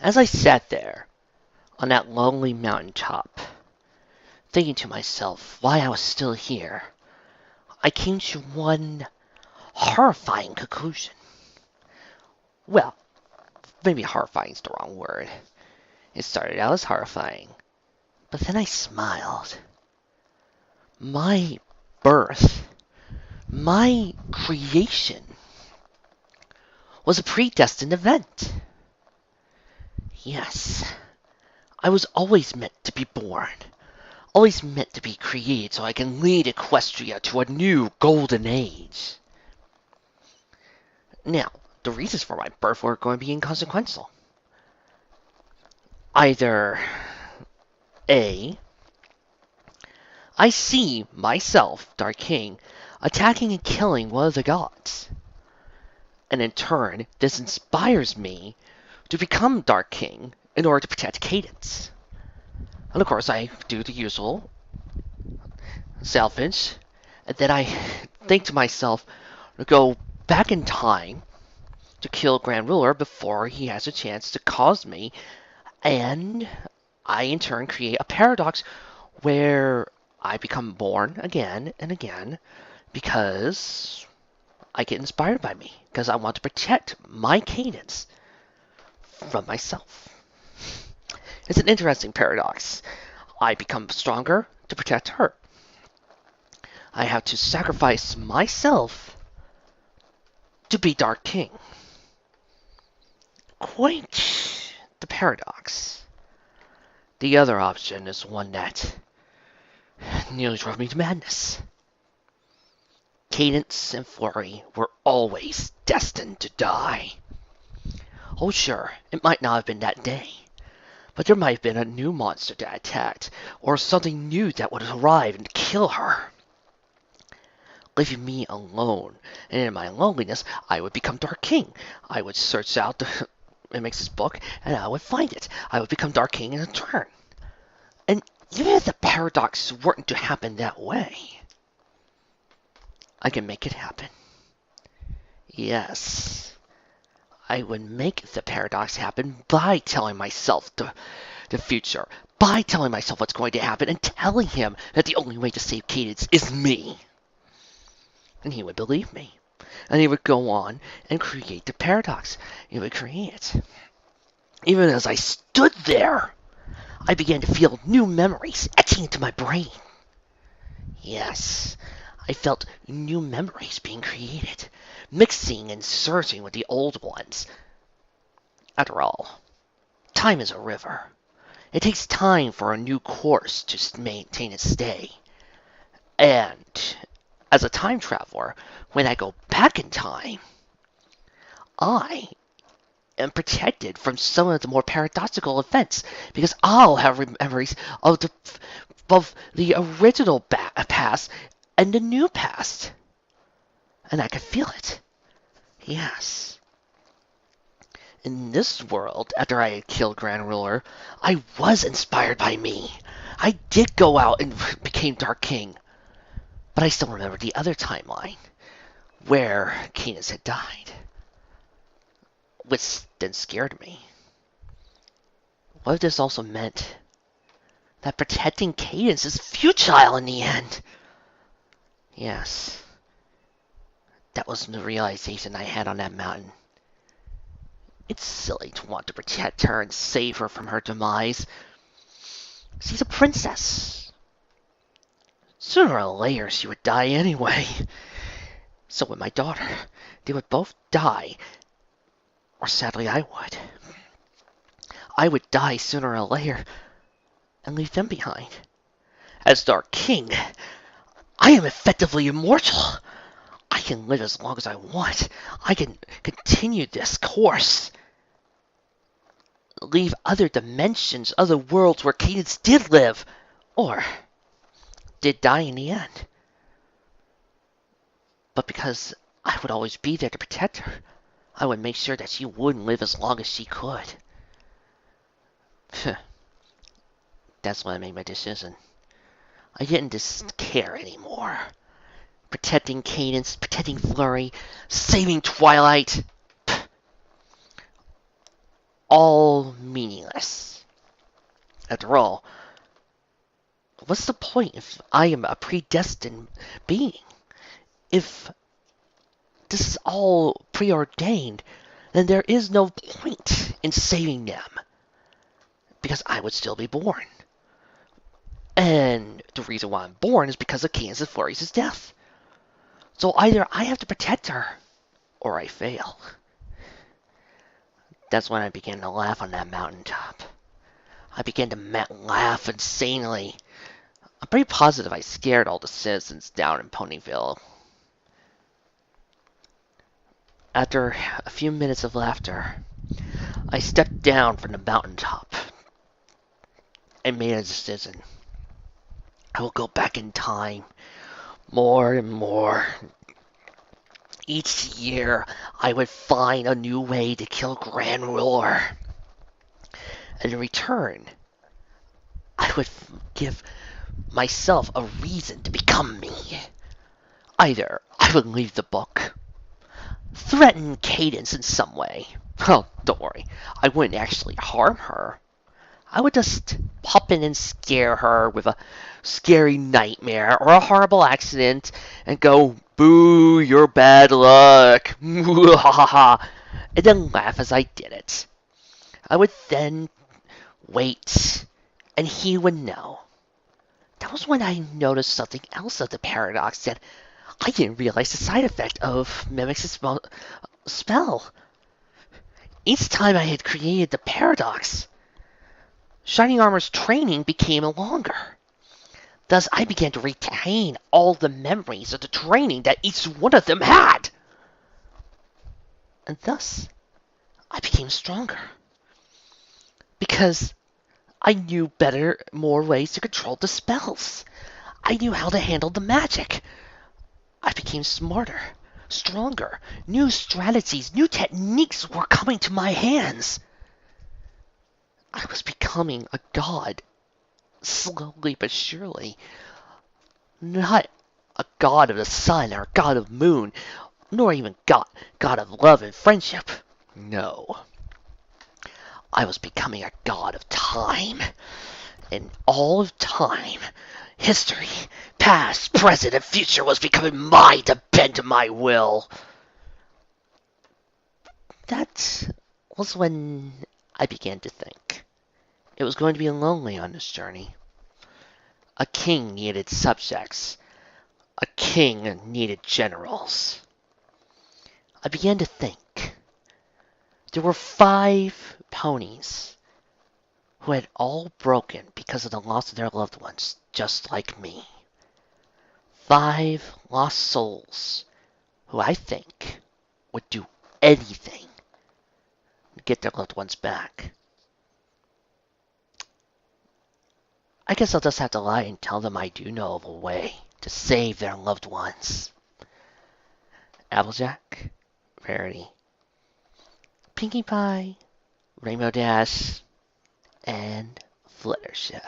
As I sat there on that lonely mountain top, thinking to myself why I was still here, I came to one horrifying conclusion. Well, maybe horrifying is the wrong word. It started out as horrifying, but then I smiled. My birth, my creation, was a predestined event. Yes, I was always meant to be born, always meant to be created so I can lead Equestria to a new golden age. Now, the reasons for my birth were going to be inconsequential. Either A, I see myself, Dark King, attacking and killing one of the gods. And in turn, this inspires me to become Dark King in order to protect Cadence. And of course, I do the usual selfish, and then I think to myself to go back in time to kill Grand Ruler before he has a chance to cause me, and I in turn create a paradox where I become born again and again because I get inspired by me, because I want to protect my Cadence from myself. It's an interesting paradox. I become stronger to protect her. I have to sacrifice myself to be Dark King. Quite the paradox. The other option is one that nearly drove me to madness. Cadence and Flurry were always destined to die. Oh sure, it might not have been that day, but there might have been a new monster that attacked, or something new that would arrive and kill her, leaving me alone. And in my loneliness, I would become Dark King. I would search out the Mix's book, and I would find it. I would become Dark King in turn. And even if the paradox weren't to happen that way, I can make it happen. Yes, I would make the paradox happen by telling myself the future, by telling myself what's going to happen, and telling him that the only way to save Cadence is me. And he would believe me. And he would go on and create the paradox. He would create it. Even as I stood there, I began to feel new memories etching into my brain. Yes, I felt new memories being created, mixing and surging with the old ones. After all, time is a river. It takes time for a new course to maintain its stay. And as a time traveler, when I go back in time, I am protected from some of the more paradoxical events because I'll have memories of the original past and the new past. And I can feel it. Yes. In this world, after I had killed Grand Ruler, I was inspired by me. I did go out and became Dark King. But I still remember the other timeline, where Cadence had died, which then scared me. What if this also meant that protecting Cadence is futile in the end? Yes, that was the realization I had on that mountain. It's silly to want to protect her and save her from her demise. She's a princess. Sooner or later, she would die anyway. So would my daughter. They would both die. Or sadly, I would. I would die sooner or later and leave them behind. As Dark King, I am effectively immortal. I can live as long as I want. I can continue this course. Leave other dimensions, other worlds where Cadence did live. Or did die in the end. But because I would always be there to protect her, I would make sure that she wouldn't live as long as she could. That's when I made my decision. I didn't just care anymore. Protecting Cadence, protecting Flurry, saving Twilight. All meaning pointless. After all, what's the point if I am a predestined being? If this is all preordained, then there is no point in saving them, because I would still be born. And the reason why I'm born is because of Candace Fleury's death. So either I have to protect her, or I fail. That's when I began to laugh on that mountaintop. I began to laugh insanely. I'm pretty positive I scared all the citizens down in Ponyville. After a few minutes of laughter, I stepped down from the mountaintop and made a decision. I will go back in time more and more. Each year, I would find a new way to kill Grand Ruler. And in return, I would give myself a reason to become me. Either I would leave the book, threaten Cadance in some way. Oh, don't worry, I wouldn't actually harm her. I would just pop in and scare her with a scary nightmare or a horrible accident and go, "Boo, you're bad luck," and then laugh as I did it. I would then wait, and he would know. That was when I noticed something else of the paradox that I didn't realize the side effect of Mimic's spell. Each time I had created the paradox, Shining Armor's training became longer. Thus, I began to retain all the memories of the training that each one of them had. And thus, I became stronger. Because I knew better, more ways to control the spells. I knew how to handle the magic. I became smarter, stronger. New strategies, new techniques were coming to my hands. I was becoming a god, slowly but surely. Not a god of the sun or a god of moon, nor even god of love and friendship. No. I was becoming a god of time. And all of time, history, past, present, and future was becoming mine to bend to my will. That was when I began to think. It was going to be lonely on this journey. A king needed subjects. A king needed generals. I began to think. There were 5 ponies who had all broken because of the loss of their loved ones, just like me. 5 lost souls who I think would do anything to get their loved ones back. I guess I'll just have to lie and tell them I do know of a way to save their loved ones. Applejack, Rarity, Pinkie Pie, Rainbow Dash, and Fluttershy.